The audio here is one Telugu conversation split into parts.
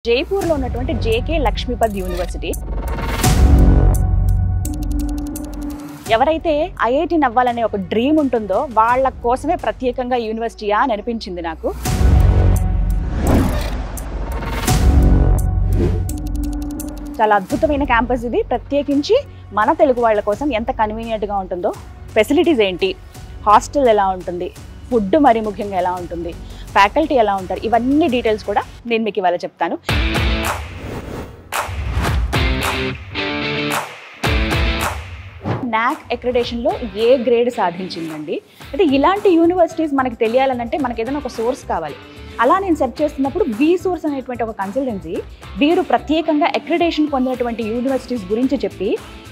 జైపూర్లో ఉన్నటువంటి జేకే లక్ష్మీపద్ యూనివర్సిటీ ఎవరైతే ఐఐటి నవ్వాలనే ఒక డ్రీమ్ ఉంటుందో వాళ్ళ కోసమే ప్రత్యేకంగా యూనివర్సిటీయా అని అనిపించింది నాకు. చాలా అద్భుతమైన క్యాంపస్ ఇది. ప్రత్యేకించి మన తెలుగు వాళ్ళ కోసం ఎంత కన్వీనియంట్గా ఉంటుందో, ఫెసిలిటీస్ ఏంటి, హాస్టల్ ఎలా ఉంటుంది, ఫుడ్ మరి ముఖ్యంగా ఎలా ఉంటుంది, ఫ్యాకల్టీ ఎలా ఉంటారు, ఇవన్నీ డీటెయిల్స్ కూడా నేను మీకు ఇవాళ చెప్తాను. నాక్ అక్రిడేషన్లో ఏ గ్రేడ్ సాధించిందండి. అయితే ఇలాంటి యూనివర్సిటీస్ మనకి తెలియాలనంటే మనకి ఏదైనా ఒక సోర్స్ కావాలి. అలా నేను సెర్చ్ చేస్తున్నప్పుడు వి సోర్స్ అనేటువంటి ఒక కన్సల్టెన్సీ వీరు ప్రత్యేకంగా అక్రిడేషన్ పొందినటువంటి యూనివర్సిటీస్ గురించి చెప్పి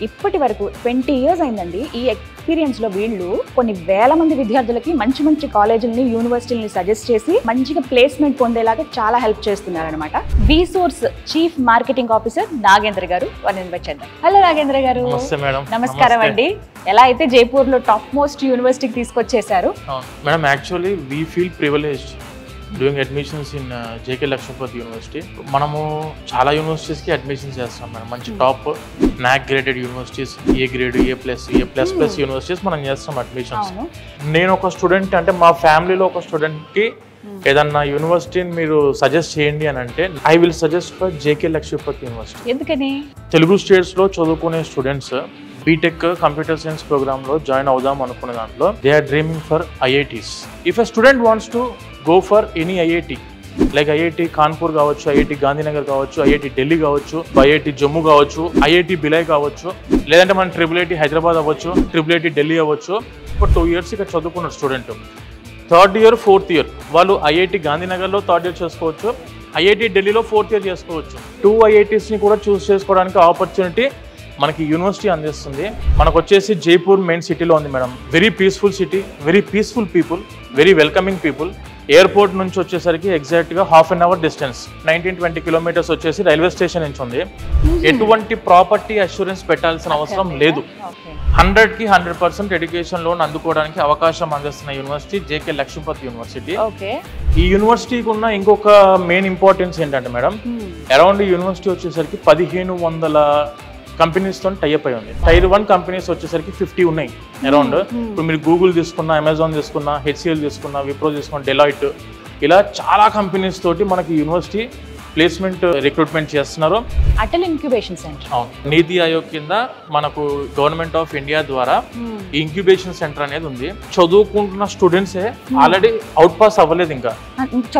ఇప్పటి వరకు 20 years అయిందండి. ఈ ఎక్స్పీరియన్స్లో వీళ్ళు కొన్ని వేల మంది విద్యార్థులకి మంచి మంచి కాలేజీలని, యూనివర్సిటీలని సజెస్ట్ చేసి మంచిగా ప్లేస్మెంట్ పొందేలాగా చాలా హెల్ప్ చేస్తున్నారనమాట. V source chief marketing officer Nagendra garu, వారిని ఇన్వైట్ చేద్దాం. హలో నాగేంద్ర గారు. నమస్కారం అండి. ఎలా అయితే జైపూర్లో టాప్ మోస్ట్ యూనివర్సిటీకి తీసుకొచ్చేసారు. Madam, actually we feel privileged doing admissions in JK Lakshmipat University. మనము చాలా యూనివర్సిటీస్కి అడ్మిషన్స్ చేస్తాం మేడం. మంచి top NAAC graded universities, A grade, A plus universities మనం చేస్తాం అడ్మిషన్స్. నేను ఒక స్టూడెంట్, అంటే మా ఫ్యామిలీలో ఒక స్టూడెంట్కి ఏదన్నా యూనివర్సిటీని మీరు సజెస్ట్ చేయండి అని అంటే I will suggest for JK Lakshmipat University. ఎందుకని? తెలుగు స్టేట్స్లో చదువుకునే స్టూడెంట్స్ బీటెక్ కంప్యూటర్ సైన్స్ ప్రోగ్రామ్లో జాయిన్ అవుదాం అనుకునే దాంట్లో they are dreaming for IITs. If a student wants to go for any IIT, like IIT Kanpur కావచ్చు, ఐఐటి గాంధీనగర్ కావచ్చు, ఐఐటి ఢిల్లీ కావచ్చు, ఐఐటి జమ్మూ కావచ్చు, ఐఐటి బిలై కావచ్చు, లేదంటే మన ట్రిపుల్ హైదరాబాద్ అవ్వచ్చు, ట్రిపుల్ ఢిల్లీ అవ్వచ్చు. ఇప్పుడు 2 years ఇక్కడ చదువుకున్న student 3rd year 4th year వాళ్ళు ఐఐటి గాంధీనగర్లో 3rd year చేసుకోవచ్చు, ఐఐటి ఢిల్లీలో 4th year చేసుకోవచ్చు. 2 IITsని కూడా చూస్ చేసుకోవడానికి ఆపర్చునిటీ మనకి యూనివర్సిటీ అందిస్తుంది. మనకు వచ్చేసి జైపూర్ మెయిన్ సిటీలో ఉంది madam. Very peaceful city, very peaceful people, very welcoming people. Airport నుంచి వచ్చేసరికి ఎగ్జాక్ట్గా 1/2 hour డిస్టెన్స్, 19-20 kilometers వచ్చేసి రైల్వే స్టేషన్ నుంచి ఉంది. ఎటువంటి ప్రాపర్టీ అష్యూరెన్స్ పెట్టాల్సిన అవసరం లేదు. 100కి 100% ఎడ్యుకేషన్ లోన్ అందుకోవడానికి అవకాశం అందిస్తున్న యూనివర్సిటీ జేకే లక్ష్మీపద్ యూనివర్సిటీ. ఈ యూనివర్సిటీకి ఉన్న ఇంకొక మెయిన్ ఇంపార్టెన్స్ ఏంటంటే మేడం, అరౌండ్ ఈ యూనివర్సిటీ వచ్చేసరికి 1500 కంపెనీస్తో టైఅప్ అయి ఉంది. Tier 1 కంపెనీస్ వచ్చేసరికి 50 ఉన్నాయి అరౌండ్. ఇప్పుడు మీరు గూగుల్ తీసుకున్నా, అమెజాన్ తీసుకున్నా, హెచ్సిఎల్ తీసుకున్నా, విప్రో తీసుకున్నా, డెలాయిట్, ఇలా చాలా కంపెనీస్ తోటి మనకి యూనివర్సిటీ ప్లేస్మెంట్ రిక్రూట్మెంట్ చేస్తున్నారు. అటల్ ఇంక్యుబేషన్ సెంటర్, నీతి ఆయోగ్ కింద మనకు గవర్నమెంట్ ఆఫ్ ఇండియా ద్వారా ఈ ఇంక్యుబేషన్ సెంటర్ అనేది ఉంది. చదువుకుంటున్న స్టూడెంట్సే ఆల్రెడీ అవుట్ పాస్ అవ్వలేదు, ఇంకా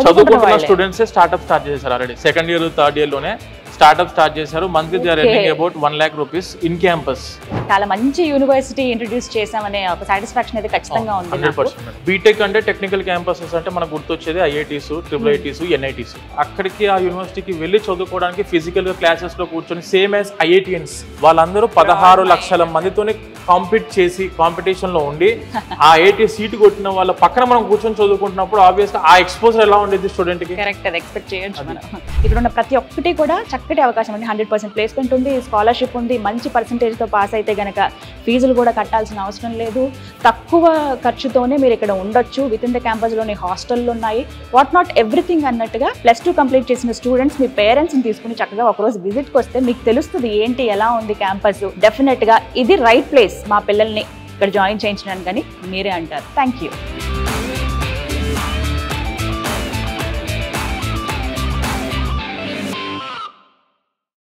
చదువుకుంటున్న స్టూడెంట్సే స్టార్ట్అప్ స్టార్ట్ చేశారు. Already 2nd year 3rd year లోనే స్టార్ట్అప్ స్టార్ట్ చేశారు. Monthly they are earning about 1 lakh rupees in campus. చాలా మంచి యూనివర్సిటీ ఇంట్రడ్యూస్ చేసామనే ఒక సాటిస్ఫాక్షన్ అయితే ఖచ్చితంగా ఉంది. 100%. బీటెక్ అంటే టెక్నికల్ క్యాంపసెస్ అంటే మనకు గుర్తొచ్చేది ఐఐటీస్, ట్రిపుల్ ఐటీస్, ఎన్ఐటీస్. అక్కడికి ఆ యూనివర్సిటీకి వెళ్ళి చదువుకోవడానికి ఫిజికల్ గా క్లాసెస్ లో కూర్చొని సేమ్ యాజ్ ఐఐటియన్స్ వాళ్ళందరూ 16 లక్షల మందితోనే కాంపీట్ చేసి కాంపిటీషన్ లో ఉండి ఆ ఐఐటి సీట్ కొట్టిన వాళ్ళ పక్కన మనం కూర్చొని చదువుకుంటున్నప్పుడు ఆబ్వియస్ గా ఆ ఎక్స్పోజర్ ఎలా ఉండేది స్టూడెంట్ కి. కరెక్ట్, అది ఎక్స్పెక్ట్ చేయొచ్చు మనం. ఇక్కడ ఉన్న ప్రతి ఒక్కటి కూడా చక్కటి అవకాశం ఉంది. 100% ప్లేస్మెంట్ ఉంది, స్కాలర్షిప్ ఉంది. మంచి పర్సంటేజ్తో పాస్ అయితే గనక ఫీజులు కూడా కట్టాల్సిన అవసరం లేదు. తక్కువ ఖర్చుతోనే మీరు ఇక్కడ ఉండొచ్చు. విత్ ఇన్ ద క్యాంపస్లోని హాస్టల్లు ఉన్నాయి. వాట్ నాట్ ఎవ్రీథింగ్ అన్నట్టుగా +2 కంప్లీట్ చేసిన స్టూడెంట్స్ మీ పేరెంట్స్ని తీసుకుని చక్కగా ఒకరోజు విజిట్కి వస్తే మీకు తెలుస్తుంది ఏంటి, ఎలా ఉంది క్యాంపస్. డెఫినెట్గా ఇది రైట్ ప్లేస్ మా పిల్లల్ని ఇక్కడ జాయిన్ చేయించడానికి అని మీరే అంటారు. Thank you.